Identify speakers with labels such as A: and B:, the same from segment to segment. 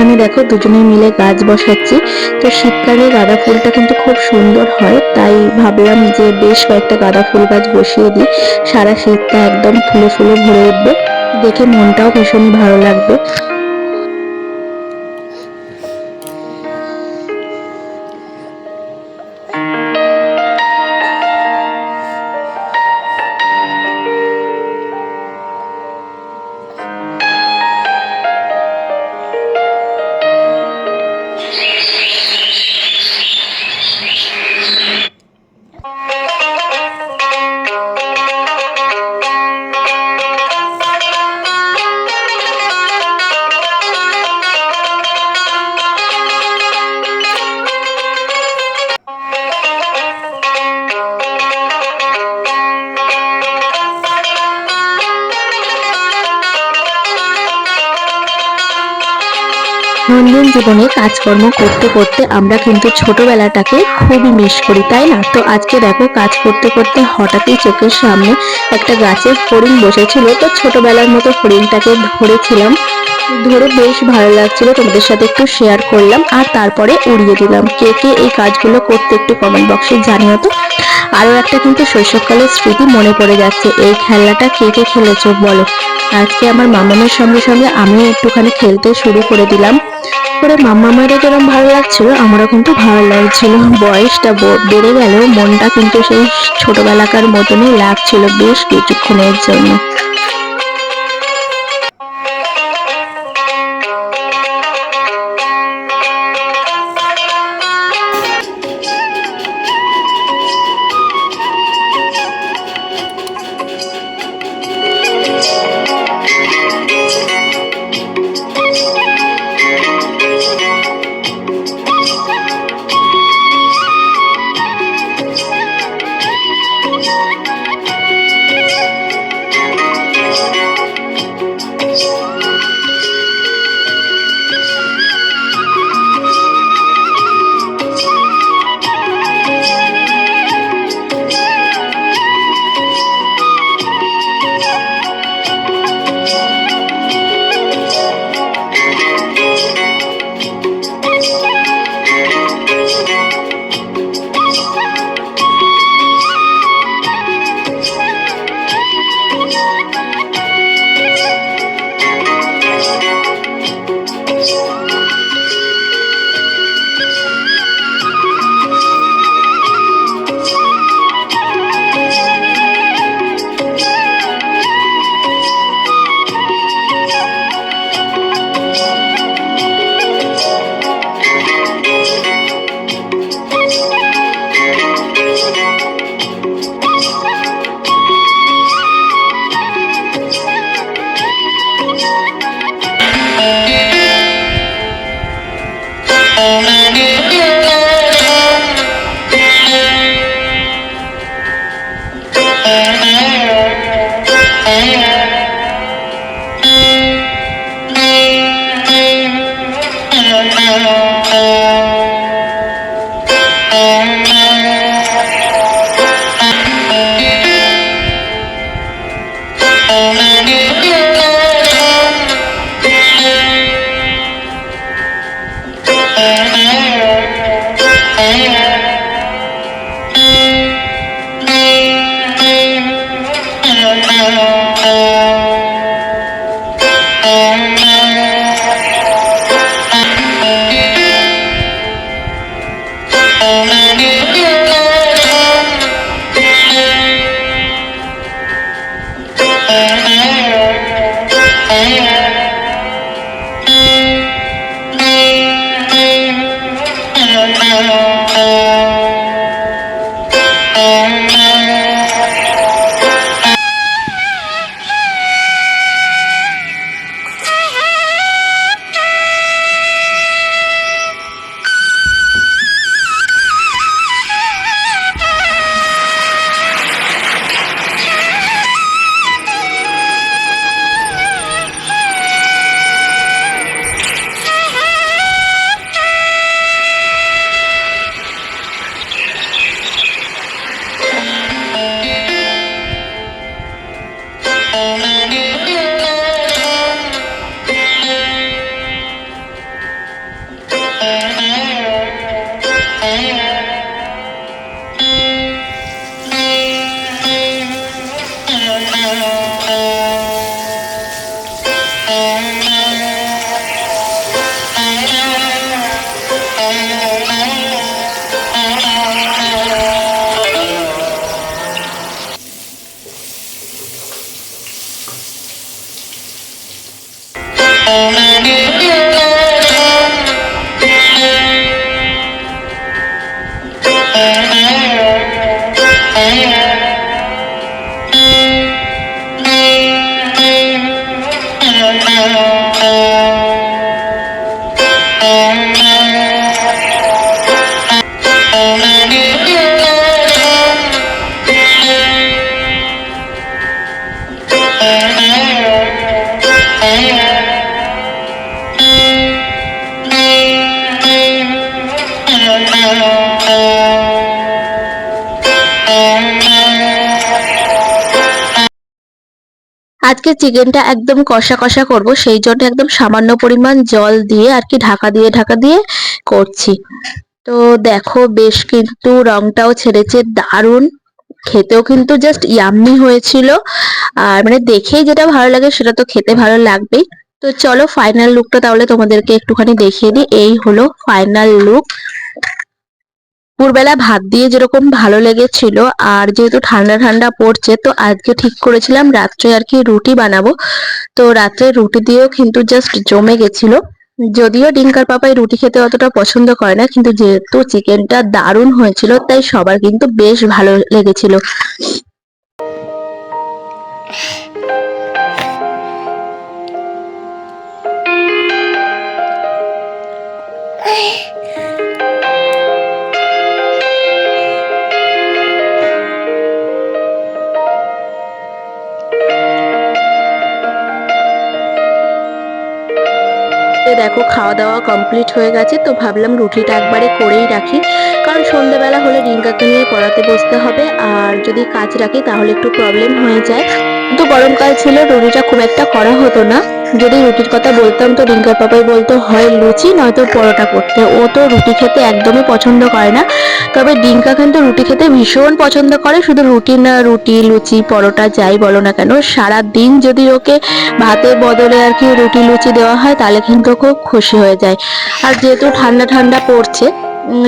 A: এখানে দেখো দুজনে মিলে গাছ বসাচ্ছি। তো শীতকালে গাঁদা ফুলটা কিন্তু খুব সুন্দর হয়, তাই ভাবলাম যে বেশ কয়েকটা গাঁদা ফুল গাছ বসিয়ে দিই, সারা শীতটা একদম ফুলে ফুলে ভরে উঠবে, দেখে মনটাও ভীষণ ভালো লাগবে। দৈনন্দিন জীবনে কাজকর্ম করতে করতে আমরা কিন্তু ছোটবেলাটাকে খুবই মিস করি, তাই না? তো আজকে দেখো কাজ করতে করতে হঠাৎই চোখের সামনে একটা গাছে হরিণ বসেছিল। তো ছোটবেলার মতো হরিণটাকে ধরেছিলাম, ধরে বেশ ভালো লাগছিল, তোমাদের সাথে একটু শেয়ার করলাম আর তারপরে উড়িয়ে দিলাম। কে কে এই কাজগুলো করতে একটু কমেন্ট বক্সে জানিও তো। আরো একটা কিন্তু শৈশবকালের স্মৃতি মনে পড়ে যাচ্ছে, এই খেলনাটা কে কে খেলেছো বলো। আজকে আমার মামামের সঙ্গে সঙ্গে আমিও একটুখানি খেলতে শুরু করে দিলাম। করে মামামেরও যেরকম ভালো লাগছিল আমারও কিন্তু ভালো লাগছিল। বয়সটা বেড়ে গেলেও মনটা কিন্তু সেই ছোটবেলাকার মতনই লাগছিল বেশ কিছুক্ষণের জন্য। আজকে চিকেনটা একদম কষা কষা করব, সেই জন্য একদম সামান্য পরিমাণ জল দিয়ে আর কি ঢাকা দিয়ে করছি। তো দেখো বেশ কিন্তু রংটাও ছেড়েছে, দারুণ খেতেও কিন্তু জাস্ট ইয়াম্মি হয়েছিল। আর মানে দেখেই যেটা ভালো লাগে সেটা তো খেতে ভালো লাগবেই। তো চলো ফাইনাল লুকটা তাহলে তোমাদেরকে একটুখানি দেখিয়ে দিই। এই হলো ফাইনাল লুক। দুপুরবেলা ভাত দিয়ে যেরকম ভালো লেগেছিল, আর যেহেতু ঠান্ডা ঠান্ডা পড়ছে তো আজকে ঠিক করেছিলাম রাত্রে আর কি রুটি বানাবো। তো রাত্রে রুটি দিয়েও কিন্তু জাস্ট জমে গেছিল। যদিও ডিঙ্কার পাপাই রুটি খেতে অতটা পছন্দ করে না, কিন্তু যেহেতু চিকেনটা দারুণ হয়েছিল তাই সবার কিন্তু বেশ ভালো লেগেছিল। দেখো খাওয়া দাওয়া কমপ্লিট হয়ে গেছে, তো ভাবলাম রুটিটা একবারে করেই রাখি, কারণ সন্ধ্যেবেলা হলে রিঙ্কাকে নিয়ে পড়াতে বসতে হবে, আর যদি কাজ রাখি তাহলে একটু প্রবলেম হয়ে যায়। তো গরমকাল ছিল, রুটিটা খুব একটা করা হতো না। যদি রুটির কথা বলতাম তো রিঙ্কার পাপাই বলতো হয় লুচি নয়তো পরোটা করতে। ও তো রুটি খেতে একদমই পছন্দ করে না, তবে ডিঙ্কা কিন্তু রুটি খেতে ভীষণ পছন্দ করে। শুধু রুটি না, রুটি লুচি পরোটা যাই বলো না কেন, সারা দিন যদি ওকে ভাতের বদলে আর কি রুটি লুচি দেওয়া হয় তাহলে কিন্তু খুব খুশি হয়ে যায়। আর যেহেতু ঠান্ডা ঠান্ডা পড়ছে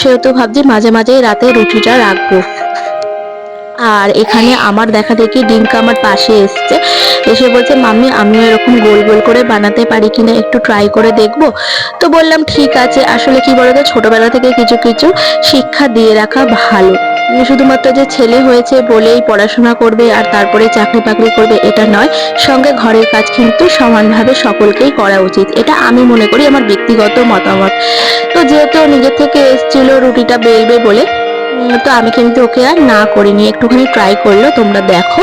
A: সেহেতু ভাবছি মাঝে মাঝে রাতে রুটিটা রাখবো। আর এখানে আমার দেখা দেখি ডিঙ্কা আমার পাশে এসছে, এসে বলছে মাম্মি আমিও এরকম গোল গোল করে বানাতে পারি কিনা একটু ট্রাই করে দেখবো। তো বললাম ঠিক আছে। আসলে কি বলতো, ছোটবেলা থেকে কিছু কিছু শিক্ষা দিয়ে রাখা ভালো। শুধুমাত্র যে ছেলে হয়েছে বলেই পড়াশোনা করবে আর তারপরে চাকরি বাকরি করবে এটা নয়, সঙ্গে ঘরের কাজ কিন্তু সমানভাবে সকলকেই করা উচিত, এটা আমি মনে করি, আমার ব্যক্তিগত মতামত। তো যেহেতু নিজের থেকে এসেছিল রুটিটা বেলবে বলে, তো আমি কিন্তু ওকে আর না করিনি, একটুখানি ট্রাই করলো, তোমরা দেখো।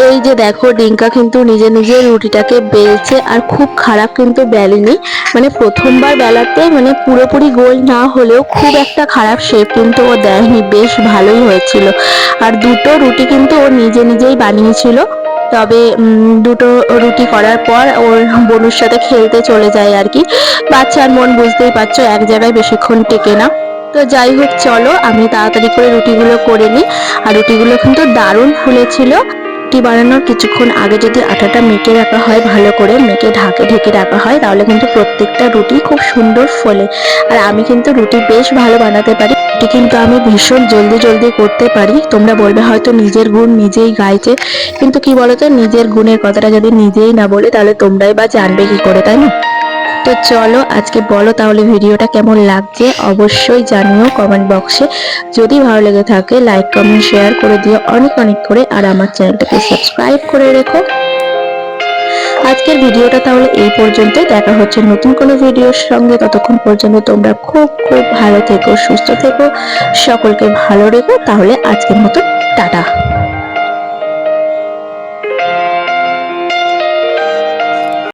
A: এই যে দেখো ডিঙ্কা কিন্তু নিজে নিজে রুটিটাকে বেলছে, আর খুব খারাপ কিন্তু বেলেনি। মানে প্রথমবার বেলাতে মানে পুরোপুরি গোল না হলেও খুব একটা খারাপ শেপ কিন্তু ও দেয়নি, বেশ ভালোই হয়েছিল। আর দুটো রুটি কিন্তু ও নিজে নিজেই বানিয়েছিল। তবে দুটো রুটি করার পর ওর বোনুর সাথে খেলতে চলে যায় আর কি। বাচ্চার মন বুঝতেই পারছো, এক জায়গায় বেশিক্ষণ টেকে না। তো যাই হোক চলো আমি তাড়াতাড়ি করে রুটিগুলো করে নিই। আর রুটিগুলো কিন্তু দারুণ ফুলেছিল। রুটি বানানোর কিছুক্ষণ আগে যদি আটাটা মেখে রাখা হয়, ভালো করে মেখে ঢেকে রাখা হয়, তাহলে কিন্তু প্রত্যেকটা রুটি খুব সুন্দর ফোলে। আর আমি কিন্তু রুটি বেশ ভালো বানাতে পারি, রুটি কিন্তু আমি ভীষণ জলদি জলদি করতে পারি। তোমরা বলবে হয়তো নিজের গুণ নিজেই গাইছে, কিন্তু কি বলতো, নিজের গুণের কথাটা যদি নিজেই না বলে তাহলে তোমরাই বা জানবে কি করে, তাই না? তো চলো আজকে বলো তাহলে ভিডিওটা কেমন লাগছে অবশ্যই জানিও কমেন্ট বক্সে। যদি ভালো লেগে থাকে লাইক কমেন্ট শেয়ার করে দিও অনেক অনেক করে, আর আমার চ্যানেলটাকে সাবস্ক্রাইব করে রেখো। আজকের ভিডিওটা তাহলে এই পর্যন্তই, দেখা হচ্ছে নতুন কোনো ভিডিওর সঙ্গে। ততক্ষণ পর্যন্ত তোমরা খুব খুব ভালো থেকো, সুস্থ থেকো, সকলকে ভালো রেখো। তাহলে আজকের মতো টাটা।